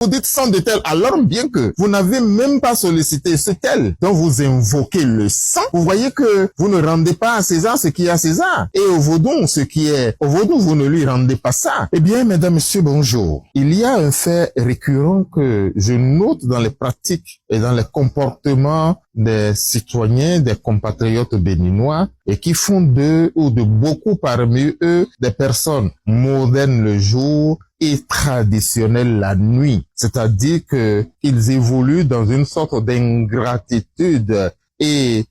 Vous dites sang de tel, alors bien que vous n'avez même pas sollicité ce tel dont vous invoquez le sang, vous voyez que vous ne rendez pas à César ce qui est à César. Et au vaudou, ce qui est au vaudou, vous ne lui rendez pas ça. Eh bien, mesdames, messieurs, bonjour. Il y a un fait récurrent que je note dans les pratiques et dans les comportements des citoyens, des compatriotes béninois, et qui font d'eux ou de beaucoup parmi eux des personnes modernes le jour et traditionnelles la nuit. C'est-à-dire que ils évoluent dans une sorte d'ingratitude et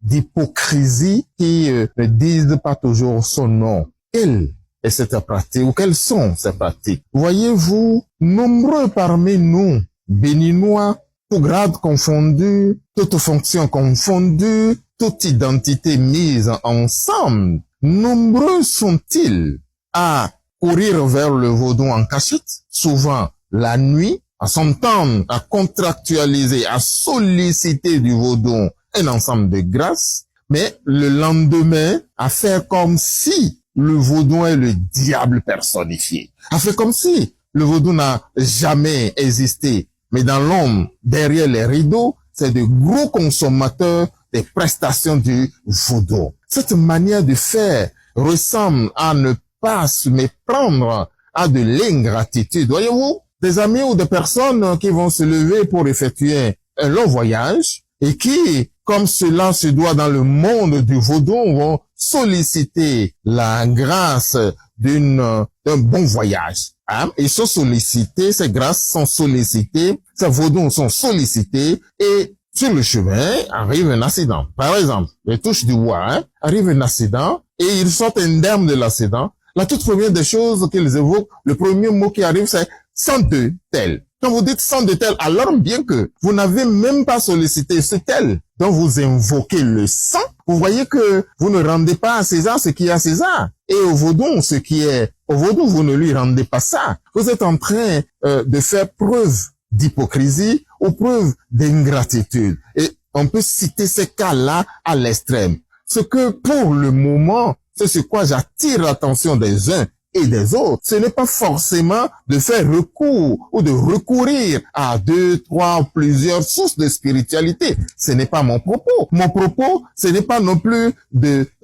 d'hypocrisie qui ne disent pas toujours son nom. Quelle est cette pratique ou quelles sont ces pratiques? Voyez-vous, nombreux parmi nous, béninois, tout grade confondu, toute fonction confondue, toute identité mise ensemble, nombreux sont-ils à courir vers le vaudou en cachette, souvent la nuit, à s'entendre, à contractualiser, à solliciter du vaudou un ensemble de grâces, mais le lendemain, à faire comme si le vaudou est le diable personnifié, à faire comme si le vaudou n'a jamais existé. Mais dans l'homme, derrière les rideaux, c'est de gros consommateurs des prestations du vaudou. Cette manière de faire ressemble à ne pas se méprendre à de l'ingratitude. Voyez-vous, des amis ou des personnes qui vont se lever pour effectuer un long voyage et qui, comme cela se doit dans le monde du vaudou, vont solliciter la grâce d'un bon voyage. Ils sont sollicités, ces grâces sont sollicitées, ces vaudous sont sollicités et sur le chemin arrive un accident. Par exemple, les touches du bois, arrive un accident et ils sortent indemnes de l'accident. La toute première des choses qu'ils évoquent, le premier mot qui arrive, c'est sang de tel. Quand vous dites sang de tel, alors bien que vous n'avez même pas sollicité ce tel dont vous invoquez le sang, vous voyez que vous ne rendez pas à César ce qui est à César. Et au vaudou, ce qui est au vaudou, vous ne lui rendez pas ça. Vous êtes en train de faire preuve d'hypocrisie ou preuve d'ingratitude. Et on peut citer ces cas-là à l'extrême. Ce que pour le moment, c'est sur quoi j'attire l'attention des uns et des autres. Ce n'est pas forcément de faire recours ou de recourir à 2, 3, plusieurs sources de spiritualité. Ce n'est pas mon propos. Mon propos, ce n'est pas non plus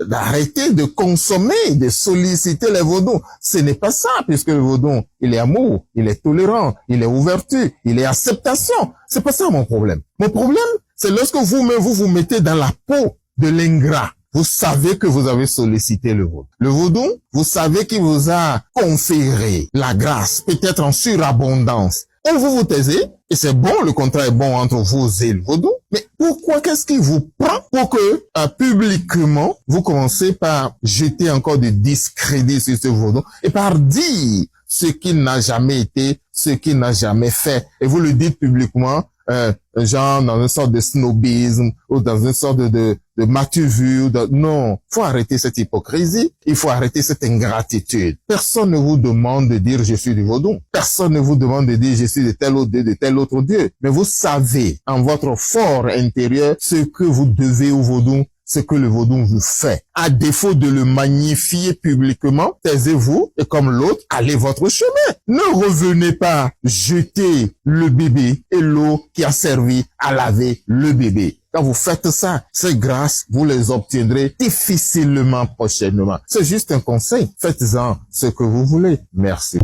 d'arrêter de consommer, de solliciter les vaudous. Ce n'est pas ça, puisque le vaudou, il est amour, il est tolérant, il est ouverture, il est acceptation. C'est pas ça mon problème. Mon problème, c'est lorsque vous-même vous mettez dans la peau de l'ingrat. Vous savez que vous avez sollicité le vaudou. Le vaudou, vous savez qu'il vous a conféré la grâce, peut-être en surabondance. Et vous vous taisez, et c'est bon, le contrat est bon entre vous et le vaudou. Mais pourquoi, qu'est-ce qui vous prend pour que, publiquement, vous commencez par jeter encore du discrédit sur ce vaudou et par dire ce qu'il n'a jamais été, ce qu'il n'a jamais fait. Et vous le dites publiquement, genre dans une sorte de snobisme ou dans une sorte de m'as-tu vu, non, faut arrêter cette hypocrisie, il faut arrêter cette ingratitude. Personne ne vous demande de dire je suis du vaudou, personne ne vous demande de dire je suis de tel autre Dieu, de tel autre Dieu, mais vous savez en votre fort intérieur ce que vous devez au vaudou, ce que le vaudou vous fait. À défaut de le magnifier publiquement, taisez-vous et comme l'autre, allez votre chemin. Ne revenez pas jeter le bébé et l'eau qui a servi à laver le bébé. Quand vous faites ça, ces grâces, vous les obtiendrez difficilement prochainement. C'est juste un conseil. Faites-en ce que vous voulez. Merci.